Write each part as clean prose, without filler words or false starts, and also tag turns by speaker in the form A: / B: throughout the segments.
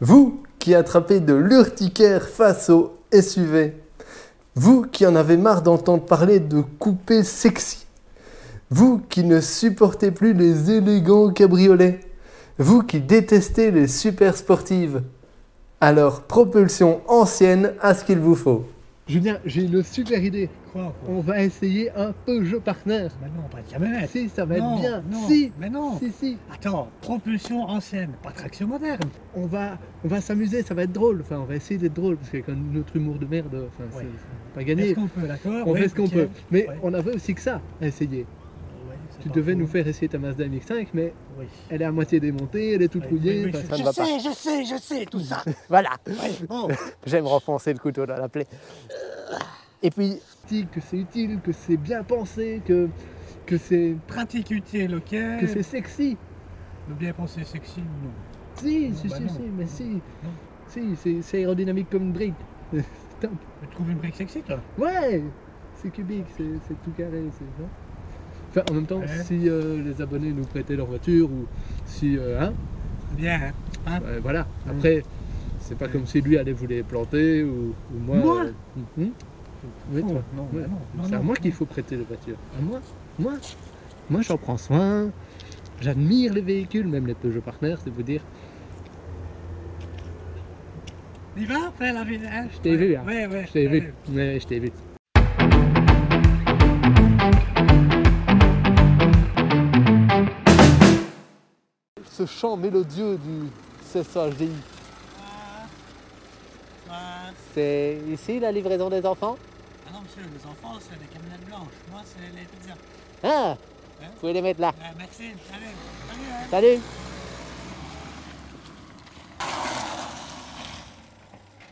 A: Vous qui attrapez de l'urticaire face au SUV. Vous qui en avez marre d'entendre parler de coupés sexy. Vous qui ne supportez plus les élégants cabriolets. Vous qui détestez les super sportives. Alors, propulsion ancienne à ce qu'il vous faut. Julien, j'ai une super idée.
B: Quoi?
A: On va essayer un Peugeot Partner.
B: Mais non, pas de camionnette.
A: Si, ça va
B: Non,
A: être bien.
B: non,
A: Si,
B: mais non.
A: si.
B: Attends, propulsion ancienne, pas traction moderne.
A: On va s'amuser, ça va être drôle. Enfin, on va essayer d'être drôle parce qu'avec notre humour de merde, enfin,
B: Ouais.
A: c'est pas gagné.
B: Est-ce qu'on peut, d'accord?
A: On
B: Oui,
A: fait ce qu'on
B: ok.
A: peut. Mais
B: Ouais.
A: on avait aussi que ça à essayer.
B: Ouais, c'est
A: Tu
B: pas
A: devais
B: faux.
A: nous faire essayer ta Mazda MX-5, mais
B: Oui.
A: elle est à moitié démontée, elle est toute
B: Oui,
A: rouillée.
B: oui, oui,
A: Enfin, ça ne va pas.
B: je sais, tout ça.
A: Voilà.
B: Ouais, bon.
A: J'aime renfoncer le couteau dans la plaie. Et puis, dis que c'est utile, que c'est bien pensé, que c'est
B: Pratique utile, ok.
A: que c'est sexy.
B: Le bien pensé sexy, non.
A: Si,
B: Non,
A: si,
B: bah
A: si,
B: non.
A: si, mais si.
B: Non.
A: Si, c'est aérodynamique comme une brique. C'est top.
B: Tu trouves une brique sexy, toi?
A: Ouais, c'est cubique, c'est tout carré, c'est ça. Enfin, en même temps,
B: Ouais.
A: si les abonnés nous prêtaient leur voiture ou si, hein,
B: Bien, hein?
A: voilà. Après, c'est pas comme si lui allait vous les planter ou moi.
B: Moi
A: Oui,
B: Oh,
A: toi.
B: non,
A: Ouais.
B: bah non,
A: C'est à
B: non,
A: moi
B: non.
A: qu'il faut prêter la voiture. À moi, j'en prends soin. J'admire les véhicules, même les Peugeot Partner, c'est vous dire.
B: Il va faire la ville, hein?
A: Je t'ai vu, hein.
B: Ouais, ouais.
A: Je t'ai vu.
B: ouais.
A: Ouais, je t'ai vu. Ce chant mélodieux du CSHDI,
B: Ouais.
A: c'est ici la livraison des enfants?
B: Ah non, monsieur, les enfants, c'est des camionnettes blanches. Moi, c'est les pizzas.
A: Ah,
B: Hein?
A: vous pouvez les mettre là.
B: Merci, allez, salut, hein.
A: Salut.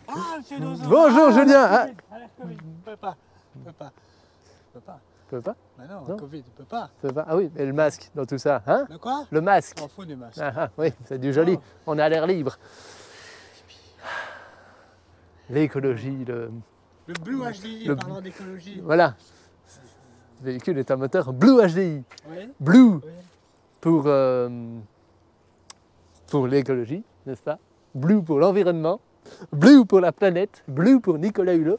B: Ah, monsieur Dozon.
A: Bonjour, Julien.
B: Alerte Covid. Peut pas.
A: Tu peux pas?
B: Mais non,
A: Non.
B: Covid, il peut pas.
A: Tu peux pas? Ah oui, mais le masque dans tout ça, hein?
B: De quoi?
A: Le masque.
B: Je m'en fous du masque.
A: Ah, oui, c'est du joli.
B: Oh.
A: On est à l'air libre. L'écologie,
B: Le Blue HDI,
A: Le-
B: parlant d'écologie.
A: voilà. Ce véhicule est un moteur Blue HDI.
B: Oui.
A: Blue
B: Oui.
A: pour l'écologie, n'est-ce pas? Blue pour l'environnement. Blue pour la planète. Blue pour Nicolas Hulot.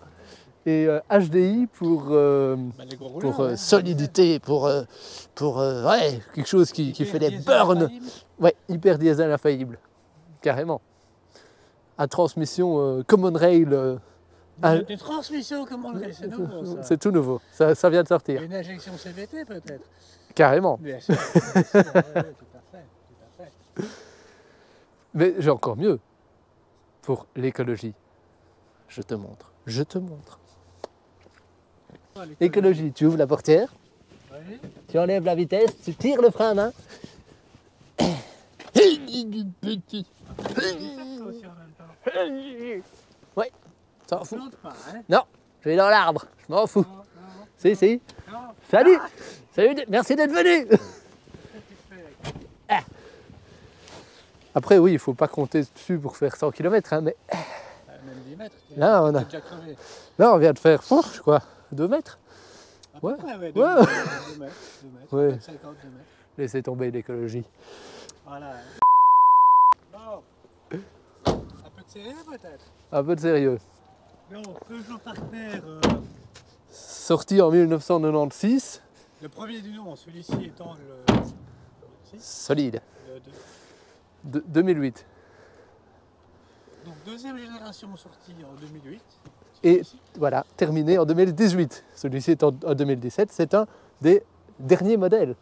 A: Et HDI pour,
B: Bah, les gros rouleurs,
A: pour
B: hein.
A: solidité, pour ouais, quelque chose qui fait des
B: Diesel
A: burns.
B: infaillible.
A: Ouais, hyper diesel infaillible. Carrément. À transmission Common Rail.
B: Des transmissions, comment on le fait? C'est nouveau, ça.
A: C'est tout nouveau. Ça vient de sortir.
B: Une injection CVT, peut-être?
A: Carrément.
B: Bien sûr, ouais, tout à fait, tout à fait.
A: Mais j'ai encore mieux. Pour l'écologie. Je te montre. Je te montre.
B: Oh,
A: Écologie, tu ouvres la portière,
B: Oui.
A: tu enlèves la vitesse, tu tires le frein à main. Petit.
B: Aussi en même temps.
A: Ouais, s'en fout.
B: Plante pas, hein?
A: Non, je vais dans l'arbre, je m'en fous.
B: Non, non,
A: Si.
B: non.
A: Salut. Salut, merci d'être venu. Après, oui, il ne faut pas compter dessus pour faire 100 km, hein, mais
B: Même 10 mètres.
A: Là, on a-
B: T'es déjà crevé.
A: là, on vient de faire, je crois, 2 mètres.
B: À peu
A: Ouais.
B: près, ouais. 2
A: Ouais.
B: mètres. 2 mètres.
A: Ouais.
B: 50 2 mètres.
A: Laissez tomber l'écologie.
B: Voilà. Bon. Un peu de sérieux, peut-être?
A: Un peu de sérieux.
B: Non, Peugeot Partner,
A: Sorti en 1996,
B: le premier du nom, celui-ci étant le
A: solide.
B: deux.
A: 2008.
B: Donc, deuxième génération sortie en 2008.
A: Et voilà, terminé en 2018. Celui-ci est en 2017. C'est un des derniers modèles.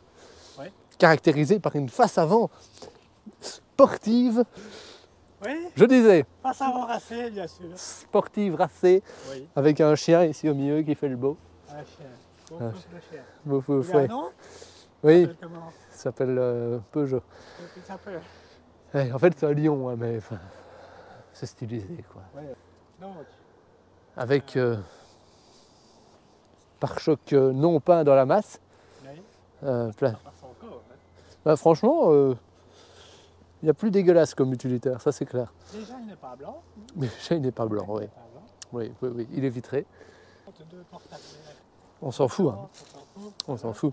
B: Ouais.
A: Caractérisé par une face avant sportive,
B: Oui,
A: je disais,
B: pas savoir assez, bien sûr.
A: sportive racée,
B: Oui,
A: avec un chien ici au milieu qui fait le beau.
B: un chien. Bon,
A: Ah,
B: le chien.
A: Beau fou,
B: Il a un
A: ouais.
B: nom?
A: Oui,
B: Il s'appelle comment?
A: ça s'appelle Peugeot.
B: Il s'appelle.
A: Ouais, en fait, c'est un lion, hein, mais enfin, c'est stylisé, quoi.
B: Ouais. Donc,
A: Avec pare-choc non peint dans la masse.
B: oui,
A: Plein.
B: ça passe encore. Hein.
A: Bah, franchement, il n'y a plus dégueulasse comme utilitaire, ça c'est clair.
B: Déjà, il n'est pas blanc.
A: Mais déjà, il n'est pas blanc, oui.
B: Pas blanc.
A: Oui, il est vitré.
B: Deux portables.
A: On s'en fout, hein.
B: On s'en fout.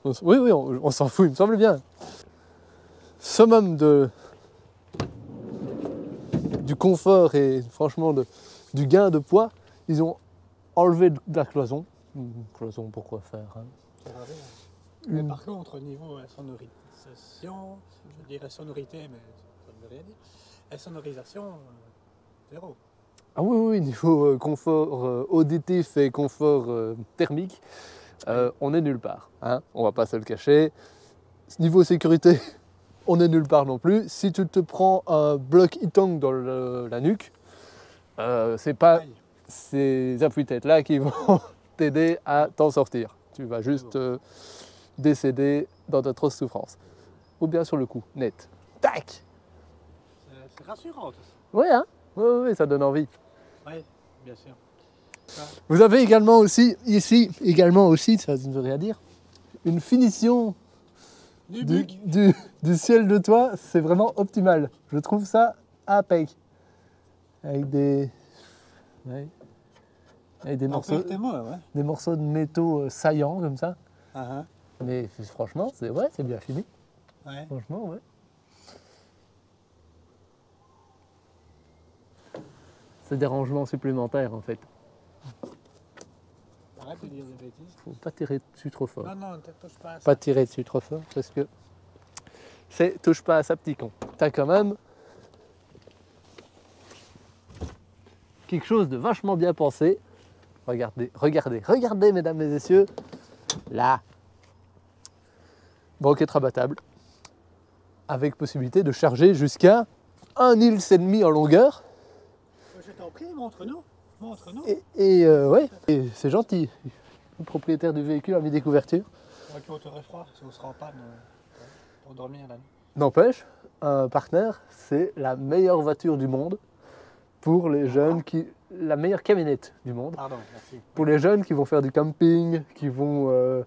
A: On s'en fout. Oui, on s'en fout, il me semble bien. Summum du confort et franchement du gain de poids, ils ont enlevé de la cloison. Cloison, pourquoi faire hein?
B: Ça va bien. Mais par contre, au niveau sonorisation, je dirais sonorité, mais ça ne veut rien dire. Et sonorisation, zéro.
A: Ah oui, oui, niveau confort auditif et confort thermique, on est nulle part. Hein, on va pas se le cacher. Niveau sécurité, on est nulle part non plus. Si tu te prends un bloc Ytong dans la nuque, c'est pas
B: Aïe.
A: ces appuis-têtes-là qui vont t'aider à t'en sortir. Tu vas juste décéder dans d'atroces souffrances. Ou bien sur le coup, net. Tac!
B: C'est rassurant tout ça.
A: Oui, hein? Oui, ça donne envie.
B: Oui, bien sûr.
A: Vous avez également aussi, ici, ça ne veut rien dire, une finition du ciel de toit, c'est vraiment optimal. Je trouve ça impec. Avec des, ouais, avec des morceaux de métaux saillants comme ça. Mais franchement, c'est bien fini.
B: Ouais.
A: Franchement, ouais. C'est des rangements supplémentaires en fait.
B: Arrête de dire des bêtises.
A: Faut pas tirer dessus trop fort.
B: Non, non, ne touche pas à ça.
A: Pas tirer dessus trop fort parce que c'est touche pas à ça petit con. T'as quand même quelque chose de vachement bien pensé. Regardez, regardez, regardez mesdames et messieurs. Là. Banquette rabattable. Avec possibilité de charger jusqu'à 1,5 Nils en longueur.
B: Je t'en prie, montre-nous. Montre-nous.
A: Ouais, et c'est gentil. Le propriétaire du véhicule a mis des couvertures.
B: On te froid si on sera en panne pour dormir la nuit.
A: N'empêche, un Partner, c'est la meilleure voiture du monde pour les jeunes qui... La meilleure camionnette du monde.
B: Pardon, merci.
A: Pour les jeunes qui vont faire du camping, qui vont...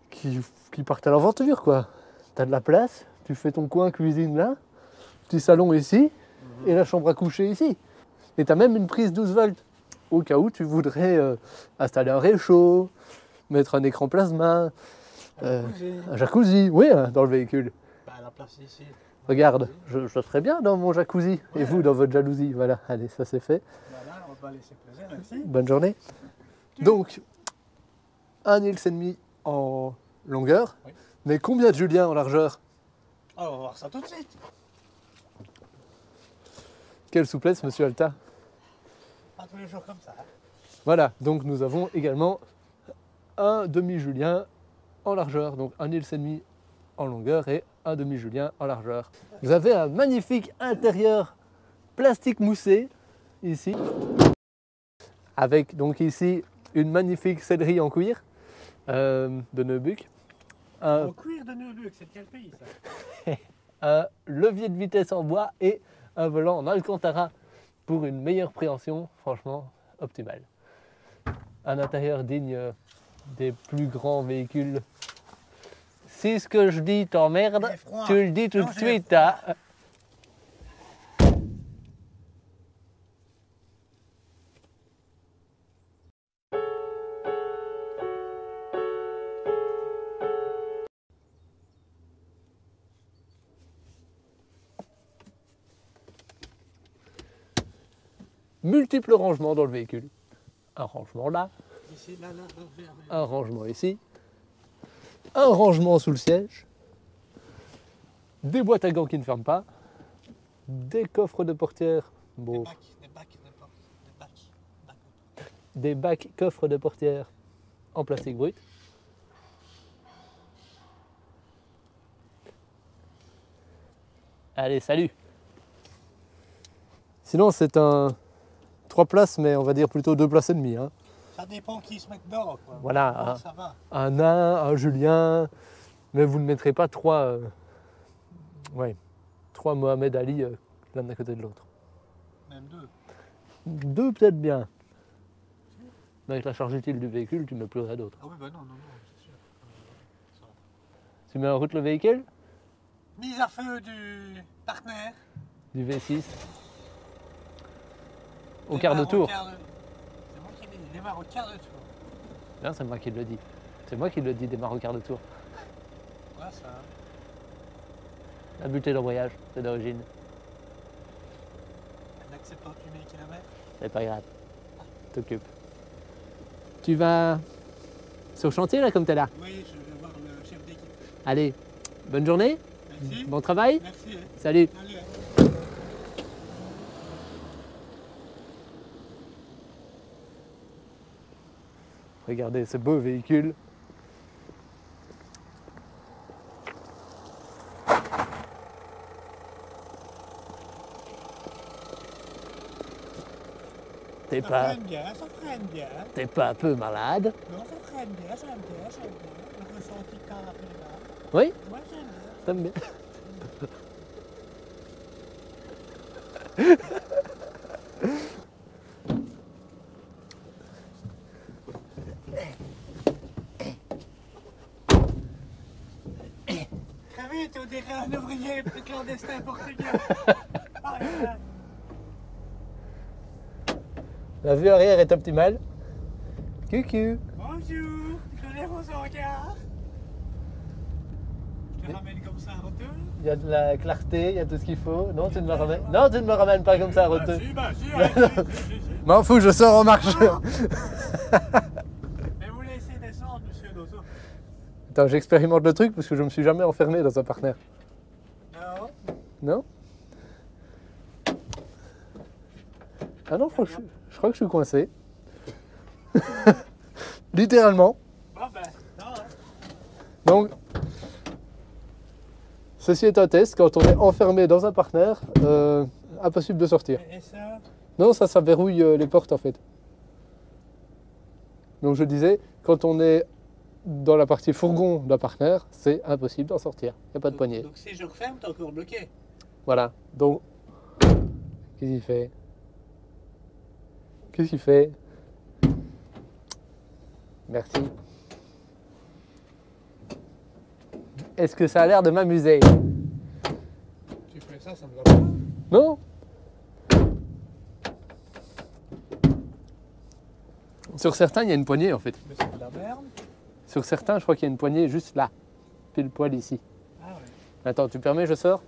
A: qui partent à l'aventure, quoi. T'as de la place, tu fais ton coin cuisine là, petit salon ici, et la chambre à coucher ici. Et t'as même une prise 12 volts, au cas où tu voudrais installer un réchaud, mettre un écran plasma, un jacuzzi, oui, dans le véhicule.
B: Bah, la place ici.
A: Regarde, je serais bien dans mon jacuzzi, et vous dans votre jalousie. Voilà, allez, ça c'est fait.
B: Voilà, on va laisser plaisir, merci.
A: Bonne journée. Donc, 1,5 Nils en longueur,
B: Oui.
A: mais combien de Julien en largeur?
B: Oh, on va voir ça tout de suite.
A: Quelle souplesse, monsieur Alta.
B: Pas tous les jours comme ça. Hein.
A: Voilà, donc nous avons également un demi-Julien en largeur, donc 1,5 Nils en longueur et un demi-Julien en largeur. Vous avez un magnifique intérieur plastique moussé ici, avec donc ici une magnifique sellerie en cuir de Neubuck,
B: En cuir de Neubuck, c'est de quel pays ça?
A: un levier de vitesse en bois et un volant en Alcantara pour une meilleure préhension, franchement optimale. Un intérieur digne des plus grands véhicules. Si ce que je dis t'emmerde, tu le dis tout de suite. Hein. Multiples rangements dans le véhicule. Un rangement là,
B: Ici, là,
A: un rangement ici, un rangement sous le siège, des boîtes à gants qui ne ferment pas, des coffres de portière, bon, des bacs coffres de portière en plastique brut. Allez, salut! Sinon, c'est un 3 places, mais on va dire plutôt 2 places et demie. Hein.
B: Ça dépend qui se met dedans. Quoi.
A: Voilà,
B: Ça va.
A: un nain, un Julien, mais vous ne mettrez pas 3 Mohamed Ali l'un à côté de l'autre.
B: Même 2.
A: 2 peut-être bien. Mais avec la charge utile du véhicule, tu ne mets plus rien d'autre.
B: Ah oui, bah non, c'est sûr.
A: Tu mets en route le véhicule?
B: Mise à feu du Partner.
A: Du V6. Au quart de tour.
B: C'est moi qui l'ai dit, démarre au quart de tour.
A: Non, c'est moi qui le dis. C'est moi qui le dis, démarre au quart de tour.
B: Ouais, ça.
A: La butée d'embrayage, c'est d'origine.
B: 78 km.
A: C'est pas grave. T'occupes. Tu vas sur le chantier là comme t'es là?
B: Oui, je vais voir le chef d'équipe.
A: Allez, bonne journée,
B: Merci.
A: bon travail,
B: Merci.
A: salut.
B: Allez.
A: Regardez ce beau véhicule. T'es
B: Ça
A: pas,
B: freine bien, ça freine bien.
A: t'es pas un peu malade?
B: Non, ça freine bien, j'aime bien, j'aime bien. Le ressenti carré là.
A: Oui,
B: Moi, j'aime bien.
A: t'aimes bien.
B: Très vite, on dirait un ouvrier clandestin portugais. Ah, là.
A: La vue arrière est optimale. Cucu.
B: Bonjour, je connais vos encarts. Je te ramène comme ça en retour.
A: Il y a de la clarté, il y a tout ce qu'il faut. Non, tu ne me ramènes. Non, tu ne me ramènes pas comme ça, Roteux.
B: Si.
A: M'en fous, je sors en marche.
B: Mais vous laissez descendre, monsieur Dosso.
A: Attends, j'expérimente le truc parce que je me suis jamais enfermé dans un partenaire.
B: Non.
A: Non? Ah non, je crois que je suis coincé. Littéralement.
B: Bon ben, non. Hein.
A: Donc, ceci est un test. Quand on est enfermé dans un partenaire, impossible de sortir.
B: Et ça?
A: Non, ça verrouille les portes en fait. Donc je disais, quand on est dans la partie fourgon d'un partenaire, c'est impossible d'en sortir. Il n'y a pas de poignée.
B: Donc si je referme, t'es encore bloqué.
A: Voilà. Donc, qu'est-ce qu'il fait? Qu'est-ce qu'il fait? Merci. Est-ce que ça a l'air de m'amuser?
B: Tu fais ça, ça me va pas.
A: Non? Sur certains, il y a une poignée en fait.
B: Mais c'est de la merde.
A: Sur certains, je crois qu'il y a une poignée juste là, pile poil ici.
B: Ah ouais.
A: Attends, tu permets, je sors?